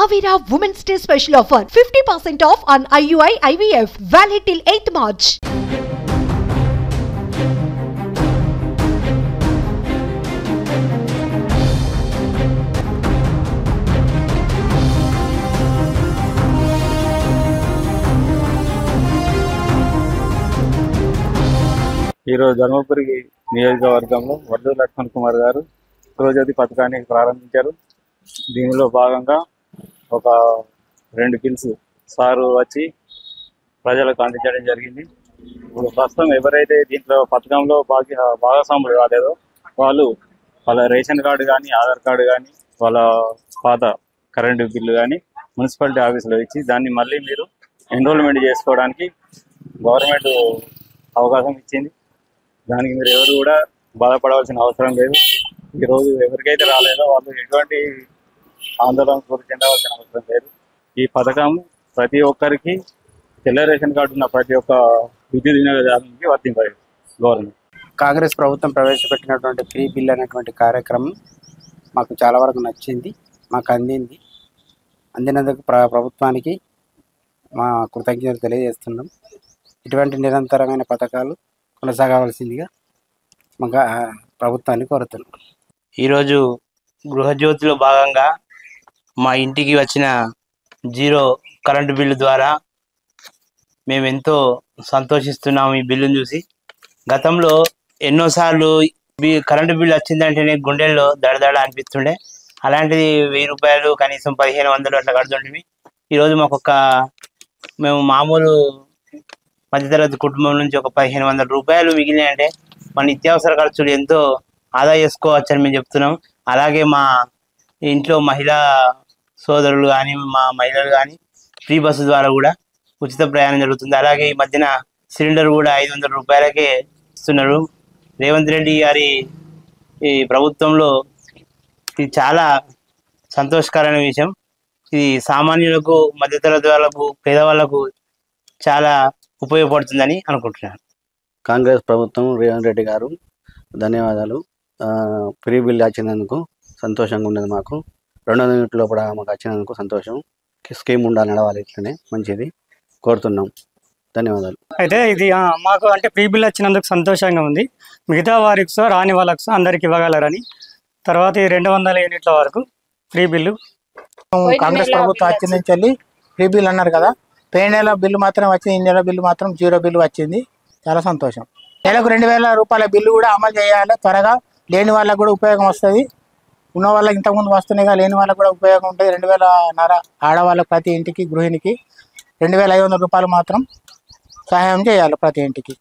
Avira Women's Day special offer 50% off on IUI IVF valid till 8th March. ఈరోజు ధర్మపురి నియోజకవర్గంలో వడ్డూ లక్ష్మణ్ కుమార్ గారు గృహజ్యోతి పథకాన్ని ప్రారంభించారు. దీనిలో భాగంగా ఒక 2 బిల్స్ సారు వచ్చి ప్రజలకు అందించడం జరిగింది. ఇప్పుడు ప్రస్తుతం ఎవరైతే దీంట్లో పథకంలో భాగస్వాములు కాలేదో వాళ్ళు వాళ్ళ రేషన్ కార్డు కానీ, ఆధార్ కార్డు కానీ, వాళ్ళ పాత కరెంటు బిల్లు కానీ మున్సిపాలిటీ ఆఫీసులో ఇచ్చి దాన్ని మళ్ళీ మీరు ఎన్రోల్మెంట్ చేసుకోవడానికి గవర్నమెంట్ అవకాశం ఇచ్చింది. దానికి మీరు ఎవరు కూడా బాధపడవలసిన అవసరం లేదు. ఈరోజు ఎవరికైతే రాలేదో వాళ్ళు ఎటువంటి ఆందోళన చెందవలసిన అవసరం లేదు. ఈ పథకం ప్రతి ఒక్కరికి తెల్ల రేషన్ కార్డు ఉన్న ప్రతి ఒక్క విద్యుత్ వినియోగదారునికి వర్తింపలేదు. గవర్నమెంట్ కాంగ్రెస్ ప్రభుత్వం ప్రవేశపెట్టినటువంటి ఫ్రీ బిల్ అనేటువంటి కార్యక్రమం మాకు చాలా వరకు నచ్చింది, మాకు అందినందుకు ప్రభుత్వానికి మా కృతజ్ఞతలు తెలియజేస్తున్నాం. ఇటువంటి నిరంతరమైన పథకాలు కొనసాగవలసిందిగా మాకు ప్రభుత్వాన్ని కోరుతున్నాం. ఈరోజు గృహజ్యోతిలో భాగంగా మా ఇంటికి వచ్చిన 0 కరెంటు బిల్లు ద్వారా మేము ఎంతో సంతోషిస్తున్నాము. ఈ బిల్లును చూసి గతంలో ఎన్నోసార్లు కరెంటు బిల్లు వచ్చిందంటేనే గుండెల్లో దడదడ అనిపిస్తుండే. అలాంటిది 1000 రూపాయలు కనీసం 1500 అట్లా కడుతుంటే ఈరోజు మేము మామూలు మధ్యతరగతి కుటుంబం నుంచి ఒక 1500 రూపాయలు మిగిలినాయంటే మన నిత్యావసర ఖర్చులు ఎంతో ఆదా చేసుకోవచ్చు అని మేము చెప్తున్నాం. అలాగే మా ఇంట్లో మహిళా సోదరులు కానీ, మా మహిళలు కానీ ఫ్రీ బస్సు ద్వారా కూడా ఉచిత ప్రయాణం జరుగుతుంది. అలాగే ఈ మధ్యన సిలిండర్ కూడా 500 రూపాయలకే ఇస్తున్నారు. రేవంత్ రెడ్డి గారి ఈ ప్రభుత్వంలో ఇది చాలా సంతోషకరమైన విషయం. ఇది సామాన్యులకు, మధ్యతరగతి వాళ్ళకు, పేదవాళ్లకు చాలా ఉపయోగపడుతుందని అనుకుంటున్నాను. కాంగ్రెస్ ప్రభుత్వం రేవంత్ రెడ్డి గారు ధన్యవాదాలు. ఫ్రీ బిల్ వచ్చినందుకు సంతోషంగా ఉన్నది. మాకు 200 యూనిట్ల లోపల మాకు వచ్చినందుకు సంతోషం. స్కీమ్ ఉండాలి, నడవాలి, ఇట్లనే మంచిది కోరుతున్నాం. ధన్యవాదాలు. అయితే ఇది మాకు అంటే ఫ్రీ బిల్ వచ్చినందుకు సంతోషంగా ఉంది. మిగతా వారికి రాని వాళ్ళకు అందరికి ఇవ్వగలరని. తర్వాత ఈ 200 యూనిట్ల వరకు ఫ్రీ బిల్లు కాంగ్రెస్ ప్రభుత్వం వచ్చిన నుంచి వెళ్ళి ఫ్రీ బిల్ అన్నారు కదా, పోయిన నెల బిల్లు మాత్రం వచ్చింది, ఈ నెల బిల్లు మాత్రం 0 బిల్లు వచ్చింది. చాలా సంతోషం. నెలకు 2000 రూపాయల బిల్లు కూడా అమలు చేయాలి త్వరగా. లేని వాళ్ళకు కూడా ఉపయోగం వస్తుంది. ఉన్న వాళ్ళకి ఇంతకుముందు వస్తున్నాయిగా, లేని వాళ్ళకు కూడా ఉపయోగం ఉంటుంది. 2000 ఆడవాళ్ళకు ప్రతి ఇంటికి, గృహిణికి 2500 రూపాయలు మాత్రం సహాయం చేయాలి ప్రతి ఇంటికి.